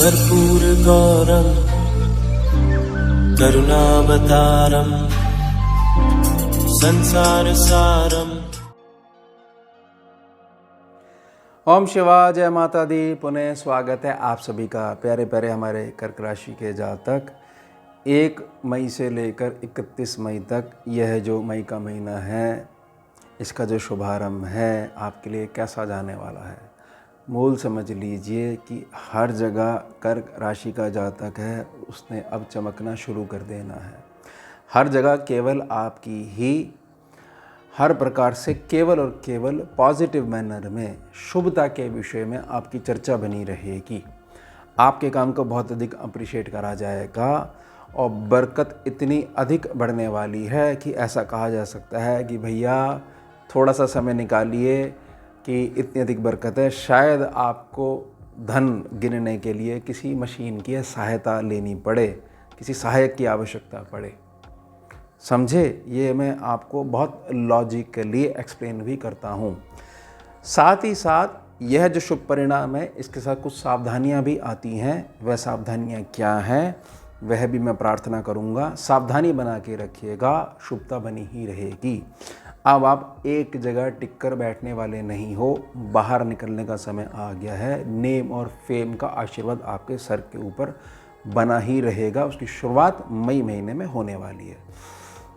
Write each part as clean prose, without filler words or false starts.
कर्पूरगौरं करुणावतारं संसारसारम्। ओम शिवाय, जय माता दी। पुनः स्वागत है आप सभी का प्यारे प्यारे हमारे कर्क राशि के जातक 1 मई से लेकर 31 मई तक। यह जो मई का महीना है, इसका जो शुभारंभ है आपके लिए कैसा जाने वाला है, मूल समझ लीजिए कि हर जगह कर्क राशि का जातक है उसने अब चमकना शुरू कर देना है। हर जगह केवल आपकी ही हर प्रकार से केवल और केवल पॉजिटिव मैनर में शुभता के विषय में आपकी चर्चा बनी रहेगी। आपके काम को बहुत अधिक अप्रिशिएट करा जाएगा और बरकत इतनी अधिक बढ़ने वाली है कि ऐसा कहा जा सकता है कि भैया थोड़ा सा समय निकालिए कि इतनी अधिक बरकत है। शायद आपको धन गिनने के लिए किसी मशीन की सहायता लेनी पड़े, किसी सहायक की आवश्यकता पड़े। समझे? ये मैं आपको बहुत लॉजिकली एक्सप्लेन भी करता हूँ। साथ ही साथ यह जो शुभ परिणाम है, इसके साथ कुछ सावधानियाँ भी आती हैं। वह सावधानियाँ क्या हैं वह भी मैं प्रार्थना करूँगा। सावधानी बना के रखिएगा, शुभता बनी ही रहेगी। अब आप एक जगह टिक कर बैठने वाले नहीं हो, बाहर निकलने का समय आ गया है। नेम और फेम का आशीर्वाद आपके सर के ऊपर बना ही रहेगा। उसकी शुरुआत मई महीने में होने वाली है।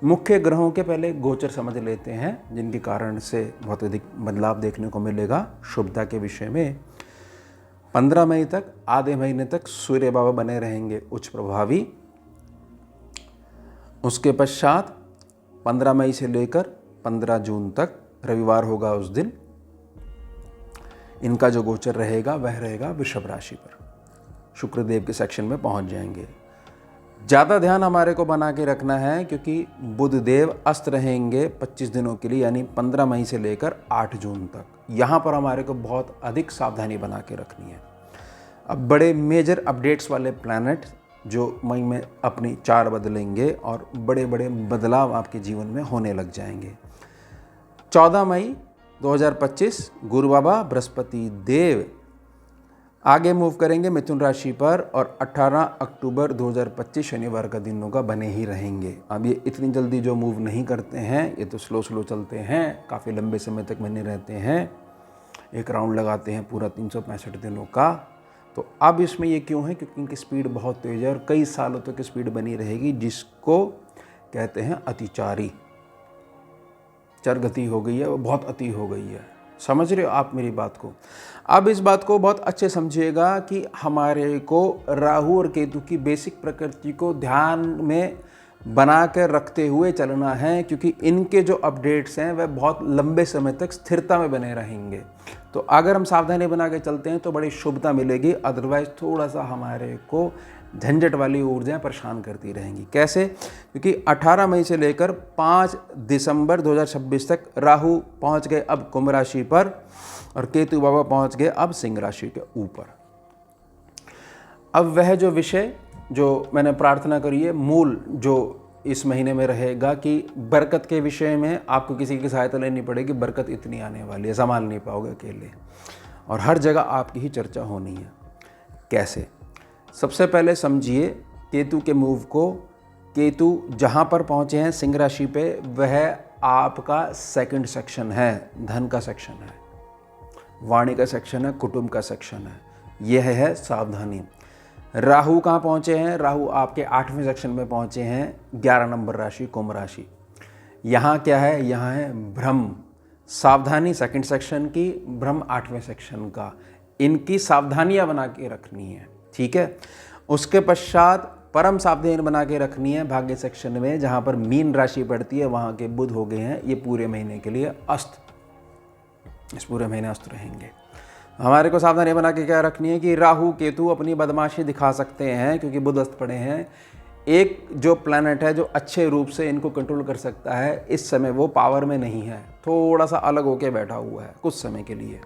मुख्य ग्रहों के पहले गोचर समझ लेते हैं, जिनके कारण से बहुत अधिक बदलाव देखने को मिलेगा शुभता के विषय में। 15 मई तक आधे महीने तक सूर्य बाबा बने रहेंगे उच्च प्रभावी। उसके पश्चात 15 मई से लेकर 15 जून तक रविवार होगा उस दिन, इनका जो गोचर रहेगा वह रहेगा वृषभ राशि पर। शुक्रदेव के सेक्शन में पहुंच जाएंगे। ज़्यादा ध्यान हमारे को बना के रखना है क्योंकि बुध देव अस्त रहेंगे 25 दिनों के लिए, यानी 15 मई से लेकर 8 जून तक। यहाँ पर हमारे को बहुत अधिक सावधानी बना के रखनी है। अब बड़े मेजर अपडेट्स वाले प्लैनेट जो मई में अपनी चाल बदलेंगे और बड़े बड़े बदलाव आपके जीवन में होने लग जाएंगे। 14 मई 2025 गुरु बाबा बृहस्पति देव आगे मूव करेंगे मिथुन राशि पर और 18 अक्टूबर 2025 शनिवार का दिन होगा, बने ही रहेंगे। अब ये इतनी जल्दी जो मूव नहीं करते हैं, ये तो स्लो चलते हैं, काफ़ी लंबे समय तक बने रहते हैं, एक राउंड लगाते हैं पूरा 365 दिनों का। तो अब इसमें ये क्यों है? क्योंकि इनकी स्पीड बहुत तेज़ है और कई सालों तक की स्पीड बनी रहेगी, जिसको कहते हैं अतिचारी। चरगति हो गई है, वो बहुत अति हो गई है। समझ रहे हो आप मेरी बात को? अब इस बात को बहुत अच्छे समझिएगा कि हमारे को राहु और केतु की बेसिक प्रकृति को ध्यान में बना कर रखते हुए चलना है, क्योंकि इनके जो अपडेट्स हैं वह बहुत लंबे समय तक स्थिरता में बने रहेंगे। तो अगर हम सावधानी बना के चलते हैं तो बड़ी शुभता मिलेगी, अदरवाइज थोड़ा सा हमारे को झंझट वाली ऊर्जाएं परेशान करती रहेंगी। कैसे? क्योंकि 18 मई से लेकर 5 दिसंबर 2026 तक राहु पहुंच गए अब कुंभ राशि पर और केतु बाबा पहुंच गए अब सिंह राशि के ऊपर। अब वह जो विषय जो मैंने प्रार्थना करी है, मूल जो इस महीने में रहेगा कि बरकत के विषय में आपको किसी की सहायता लेनी पड़ेगी। बरकत इतनी आने वाली है, संभाल नहीं पाओगे अकेले, और हर जगह आपकी ही चर्चा होनी है। कैसे? सबसे पहले समझिए केतु के मूव को। केतु जहाँ पर पहुँचे हैं सिंह राशि पे, वह आपका सेकंड सेक्शन है, धन का सेक्शन है, वाणी का सेक्शन है, कुटुंब का सेक्शन है। यह है सावधानी। राहु कहाँ पहुँचे हैं? राहु आपके 8वें सेक्शन में पहुँचे हैं, 11 नंबर राशि कुंभ राशि। यहाँ क्या है? यहाँ है ब्रह्म। सावधानी सेकंड सेक्शन की, ब्रह्म 8वें सेक्शन का। इनकी सावधानियाँ बना के रखनी है, ठीक है। उसके पश्चात परम सावधानी बना के रखनी है भाग्य सेक्शन में, जहाँ पर मीन राशि पड़ती है, वहाँ के बुध हो गए हैं ये पूरे महीने के लिए अस्त। इस पूरे महीने अस्त रहेंगे। हमारे को सावधानी बना के क्या रखनी है कि राहु केतु अपनी बदमाशी दिखा सकते हैं क्योंकि बुध अस्त पड़े हैं। एक जो प्लैनेट है जो अच्छे रूप से इनको कंट्रोल कर सकता है, इस समय वो पावर में नहीं है, थोड़ा सा अलग होके बैठा हुआ है कुछ समय के लिए।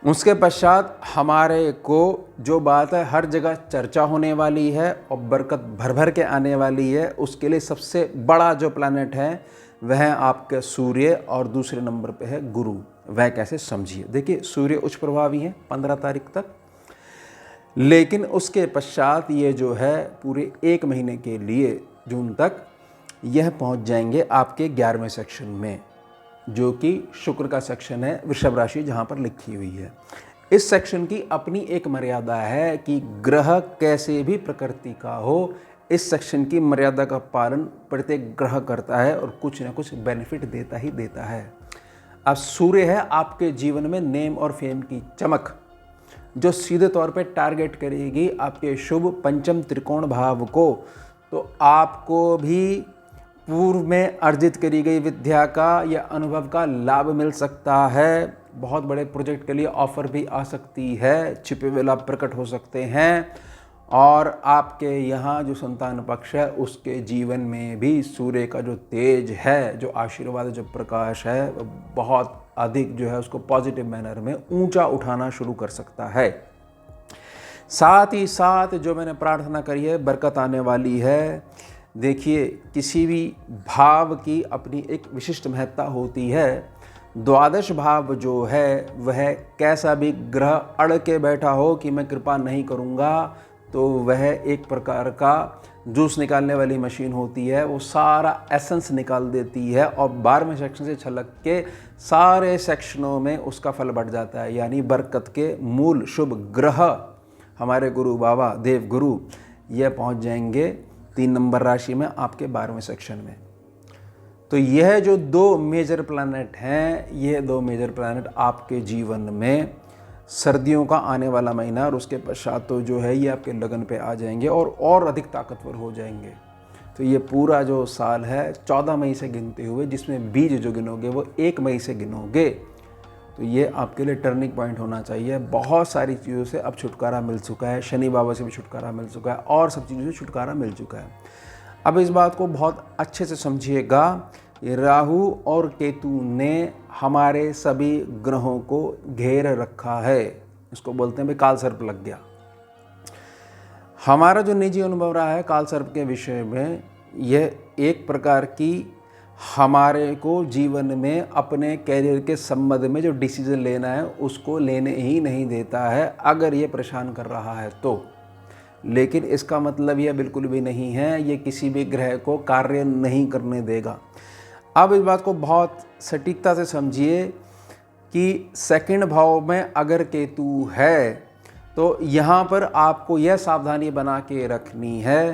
उसके पश्चात हमारे को जो बात है हर जगह चर्चा होने वाली है और बरकत भर भर के आने वाली है। उसके लिए सबसे बड़ा जो प्लैनेट है वह आपके सूर्य और दूसरे नंबर पे है गुरु। वह कैसे? समझिए। देखिए सूर्य उच्च प्रभावी है 15 तारीख तक, लेकिन उसके पश्चात ये जो है पूरे 1 महीने के लिए जून तक यह पहुंच जाएंगे आपके 11वें सेक्शन में, जो कि शुक्र का सेक्शन है, वृषभ राशि जहां पर लिखी हुई है। इस सेक्शन की अपनी एक मर्यादा है कि ग्रह कैसे भी प्रकृति का हो, इस सेक्शन की मर्यादा का पालन प्रत्येक ग्रह करता है और कुछ ना कुछ बेनिफिट देता ही देता है। अब सूर्य है आपके जीवन में नेम और फेम की चमक, जो सीधे तौर पे टारगेट करेगी आपके शुभ पंचम त्रिकोण भाव को। तो आपको भी पूर्व में अर्जित करी गई विद्या का या अनुभव का लाभ मिल सकता है। बहुत बड़े प्रोजेक्ट के लिए ऑफर भी आ सकती है, छिपे हुए लाभ प्रकट हो सकते हैं। और आपके यहाँ जो संतान पक्ष है उसके जीवन में भी सूर्य का जो तेज है, जो आशीर्वाद, जो प्रकाश है, बहुत अधिक जो है उसको पॉजिटिव मैनर में ऊंचा उठाना शुरू कर सकता है। साथ ही साथ जो मैंने प्रार्थना करी है, बरकत आने वाली है। देखिए, किसी भी भाव की अपनी एक विशिष्ट महत्ता होती है। द्वादश भाव जो है वह कैसा भी ग्रह अड़ के बैठा हो कि मैं कृपा नहीं करूँगा, तो वह एक प्रकार का जूस निकालने वाली मशीन होती है, वो सारा एसेंस निकाल देती है और 12वें सेक्शन से छलक के सारे सेक्शनों में उसका फल बढ़ जाता है। यानी बरकत के मूल शुभ ग्रह हमारे गुरु बाबा देव गुरु यह पहुंच जाएंगे 3 नंबर राशि में आपके 12वें सेक्शन में। तो यह जो 2 मेजर प्लैनेट हैं, ये 2 मेजर प्लैनेट आपके जीवन में सर्दियों का आने वाला महीना और उसके पश्चात तो जो है ये आपके लगन पे आ जाएंगे और अधिक ताकतवर हो जाएंगे। तो ये पूरा जो साल है 14 मई से गिनते हुए, जिसमें बीज जो गिनोगे वो 1 मई से गिनोगे, तो ये आपके लिए टर्निंग पॉइंट होना चाहिए। बहुत सारी चीज़ों से अब छुटकारा मिल चुका है, शनि बाबा से भी छुटकारा मिल चुका है और सब चीज़ों से छुटकारा मिल चुका है। अब इस बात को बहुत अच्छे से समझिएगा, ये राहु और केतु ने हमारे सभी ग्रहों को घेर रखा है। इसको बोलते हैं भाई काल सर्प लग गया। हमारा जो निजी अनुभव रहा है काल सर्प के विषय में, यह एक प्रकार की हमारे को जीवन में अपने कैरियर के संबंध में जो डिसीजन लेना है उसको लेने ही नहीं देता है, अगर ये परेशान कर रहा है तो। लेकिन इसका मतलब यह बिल्कुल भी नहीं है ये किसी भी ग्रह को कार्य नहीं करने देगा। अब इस बात को बहुत सटीकता से समझिए कि सेकंड भाव में अगर केतु है तो यहाँ पर आपको यह सावधानी बना के रखनी है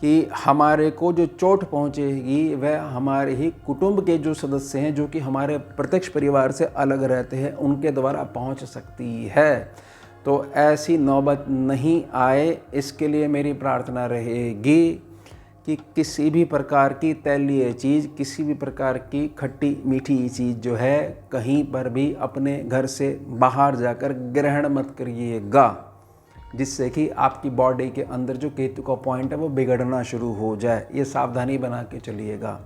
कि हमारे को जो चोट पहुँचेगी वह हमारे ही कुटुंब के जो सदस्य हैं, जो कि हमारे प्रत्यक्ष परिवार से अलग रहते हैं, उनके द्वारा पहुँच सकती है। तो ऐसी नौबत नहीं आए, इसके लिए मेरी प्रार्थना रहेगी कि किसी भी प्रकार की तैलीय चीज़, किसी भी प्रकार की खट्टी मीठी चीज़ जो है कहीं पर भी अपने घर से बाहर जाकर ग्रहण मत करिएगा, जिससे कि आपकी बॉडी के अंदर जो केतु का पॉइंट है वो बिगड़ना शुरू हो जाए। ये सावधानी बना के चलिएगा।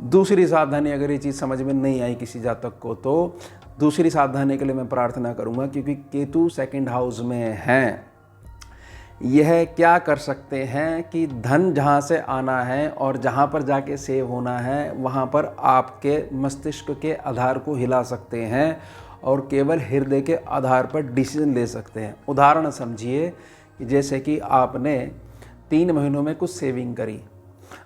दूसरी सावधानी, अगर ये चीज़ समझ में नहीं आई किसी जातक को, तो दूसरी सावधानी के लिए मैं प्रार्थना करूँगा, क्योंकि केतु सेकंड हाउस में हैं, यह क्या कर सकते हैं कि धन जहाँ से आना है और जहाँ पर जाके सेव होना है वहाँ पर आपके मस्तिष्क के आधार को हिला सकते हैं और केवल हृदय के आधार पर डिसीजन ले सकते हैं। उदाहरण समझिए कि जैसे कि आपने 3 महीनों में कुछ सेविंग करी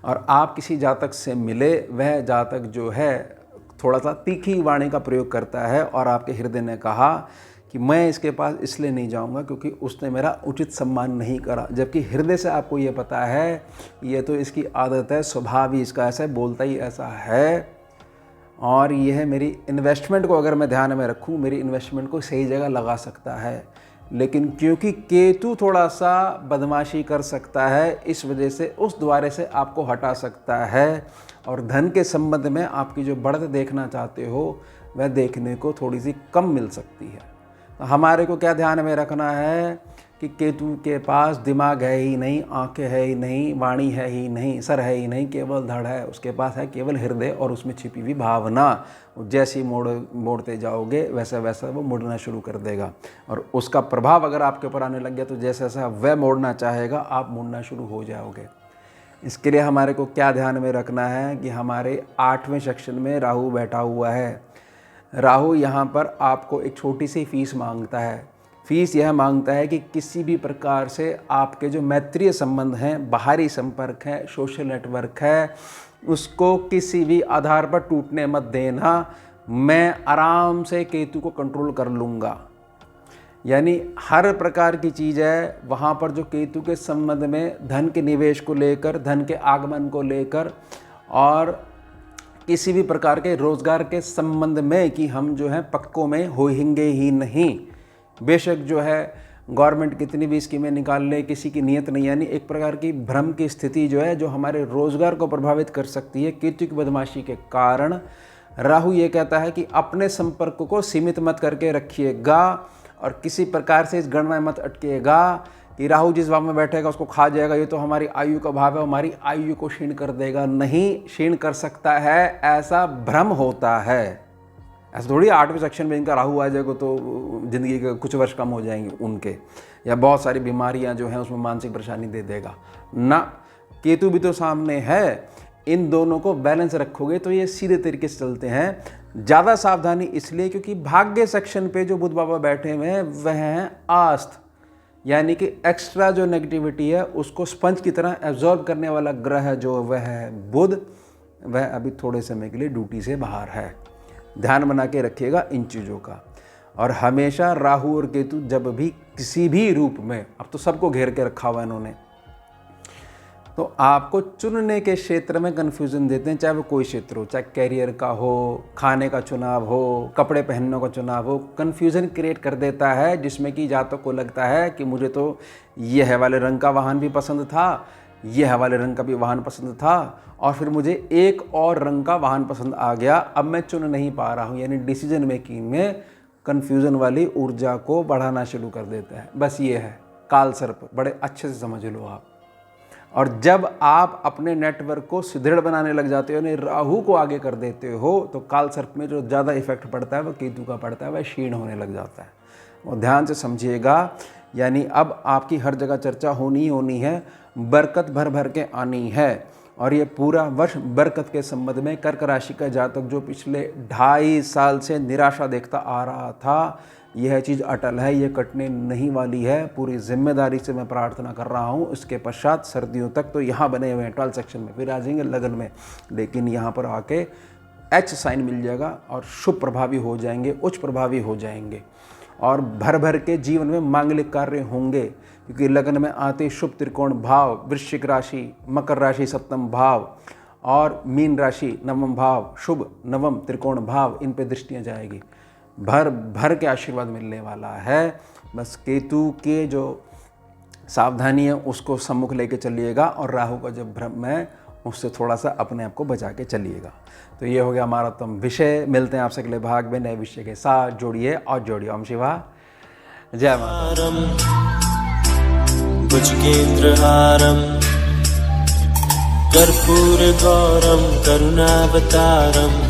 और आप किसी जातक से मिले, वह जातक जो है थोड़ा सा तीखी वाणी का प्रयोग करता है और आपके हृदय ने कहा कि मैं इसके पास इसलिए नहीं जाऊंगा क्योंकि उसने मेरा उचित सम्मान नहीं करा, जबकि हृदय से आपको ये पता है ये तो इसकी आदत है, स्वभाव ही इसका ऐसा है, बोलता ही ऐसा है, और यह मेरी इन्वेस्टमेंट को अगर मैं ध्यान में रखूं मेरी इन्वेस्टमेंट को सही जगह लगा सकता है। लेकिन क्योंकि केतु थोड़ा सा बदमाशी कर सकता है, इस वजह से उस द्वारे से आपको हटा सकता है और धन के संबंध में आपकी जो बढ़त देखना चाहते हो वह देखने को थोड़ी सी कम मिल सकती है। तो हमारे को क्या ध्यान में रखना है कि केतु के पास दिमाग है ही नहीं, आंखें है ही नहीं, वाणी है ही नहीं, सर है ही नहीं, केवल धड़ है। उसके पास है केवल हृदय और उसमें छिपी हुई भावना। जैसी मोड़ते जाओगे वैसा वैसा वो मुड़ना शुरू कर देगा और उसका प्रभाव अगर आपके ऊपर आने लग गया तो जैसा जैसा वह मोड़ना चाहेगा आप मुड़ना शुरू हो जाओगे। इसके लिए हमारे को क्या ध्यान में रखना है कि हमारे 8वें सेक्शन में राहु बैठा हुआ है। राहु यहाँ पर आपको एक छोटी सी फीस मांगता है। फीस यह मांगता है कि किसी भी प्रकार से आपके जो मैत्रीय संबंध हैं, बाहरी संपर्क है, सोशल नेटवर्क है, उसको किसी भी आधार पर टूटने मत देना। मैं आराम से केतु को कंट्रोल कर लूँगा। यानी हर प्रकार की चीज़ है वहाँ पर जो केतु के संबंध में धन के निवेश को लेकर, धन के आगमन को लेकर और किसी भी प्रकार के रोज़गार के संबंध में कि हम जो है पक्कों में होएंगे ही नहीं। बेशक जो है गवर्नमेंट कितनी भी स्कीमें निकाल ले, किसी की नीयत नहीं। यानी एक प्रकार की भ्रम की स्थिति जो है जो हमारे रोज़गार को प्रभावित कर सकती है केतु की बदमाशी के कारण। राहु ये कहता है कि अपने संपर्क को सीमित मत करके रखिएगा और किसी प्रकार से इस गणना मत अटकिएगा कि राहु जिस भाव में बैठेगा उसको खा जाएगा, ये तो हमारी आयु का भाव है, हमारी आयु को क्षीण कर देगा। नहीं क्षीण कर सकता है, ऐसा भ्रम होता है। ऐसा थोड़ी 8वें सेक्शन में इनका राहु आ जाएगा तो ज़िंदगी के कुछ वर्ष कम हो जाएंगे उनके, या बहुत सारी बीमारियां जो हैं उसमें मानसिक परेशानी दे देगा ना। केतु भी तो सामने है। इन दोनों को बैलेंस रखोगे तो ये सीधे तरीके से चलते हैं। ज़्यादा सावधानी इसलिए क्योंकि भाग्य सेक्शन पे जो बुध बाबा बैठे हुए हैं वह हैं आस्थ, यानी कि एक्स्ट्रा जो नेगेटिविटी है उसको स्पंज की तरह एब्जॉर्ब करने वाला ग्रह जो वह है बुध, वह अभी थोड़े समय के लिए ड्यूटी से बाहर है। ध्यान बना के रखिएगा इन चीज़ों का। और हमेशा राहु और केतु जब भी किसी भी रूप में, अब तो सबको घेर के रखा हुआ इन्होंने, तो आपको चुनने के क्षेत्र में कन्फ्यूज़न देते हैं, चाहे वो कोई क्षेत्र हो, चाहे कैरियर का हो, खाने का चुनाव हो, कपड़े पहनने का चुनाव हो। कन्फ्यूज़न क्रिएट कर देता है जिसमें कि जातक को लगता है कि मुझे तो यह वाले रंग का वाहन भी पसंद था, यह वाले रंग का भी वाहन पसंद था, और फिर मुझे एक और रंग का वाहन पसंद आ गया, अब मैं चुन नहीं पा रहा हूँ। यानी डिसीजन मेकिंग में कन्फ्यूज़न वाली ऊर्जा को बढ़ाना शुरू कर देता है। बस ये है काल सर्प, बड़े अच्छे से समझ लो आप। और जब आप अपने नेटवर्क को सुदृढ़ बनाने लग जाते हो, यानी राहु को आगे कर देते हो, तो काल सर्प में जो ज़्यादा इफेक्ट पड़ता है वह केतु का पड़ता है, वह क्षीण होने लग जाता है। वो ध्यान से समझिएगा। यानी अब आपकी हर जगह चर्चा होनी है, बरकत भर भर के आनी है। और ये पूरा वर्ष बरकत के संबंध में कर्क राशि का जातक जो पिछले 2.5 साल से निराशा देखता आ रहा था, यह चीज़ अटल है, ये कटने नहीं वाली है। पूरी जिम्मेदारी से मैं प्रार्थना कर रहा हूँ। इसके पश्चात सर्दियों तक तो यहाँ बने हुए हैं 12 सेक्शन में, फिर आ जाएंगे लगन में, लेकिन यहाँ पर आके एच साइन मिल जाएगा और शुभ प्रभावी हो जाएंगे, उच्च प्रभावी हो जाएंगे और भर भर के जीवन में मांगलिक कार्य होंगे। क्योंकि लगन में आते शुभ त्रिकोण भाव, वृश्चिक राशि, मकर राशि सप्तम भाव और मीन राशि नवम भाव, शुभ नवम त्रिकोण भाव, इन पे दृष्टियाँ जाएगी। भर भर के आशीर्वाद मिलने वाला है। बस केतु के जो सावधानी है उसको सम्मुख लेके चलिएगा और राहु का जो भ्रम है उससे थोड़ा सा अपने आप को बचा के चलिएगा। तो ये हो गया हमारा विषय। मिलते हैं आपसे अगले भाग में नए विषय के साथ। जोड़िए और जोड़िए। ओम शिवा, जय माता। भुजगेन्द्रहारं कर्पूरगौरं करुणावतारं